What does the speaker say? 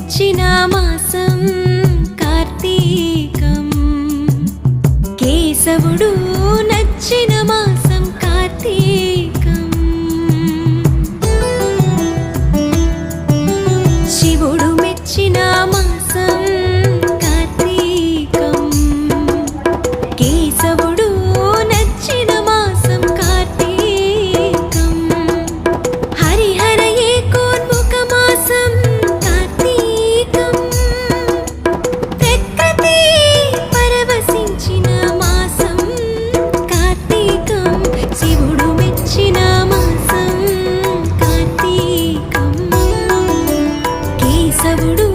మెచ్చిన మాసం కార్తీకం కేశవుడు నచ్చిన మాసం కార్తీకం శివుడు మెచ్చిన మాసం కార్తీకం కేశవుడు నచ్చిన మాసం కార్తీకం హరిహర ఏకోన్ముఖ మాసం కార్తీకం ప్రకృతి పరవశించిన మాసం కార్తీకం శివుడు మెచ్చిన మాసం కార్తీకం కేశవుడు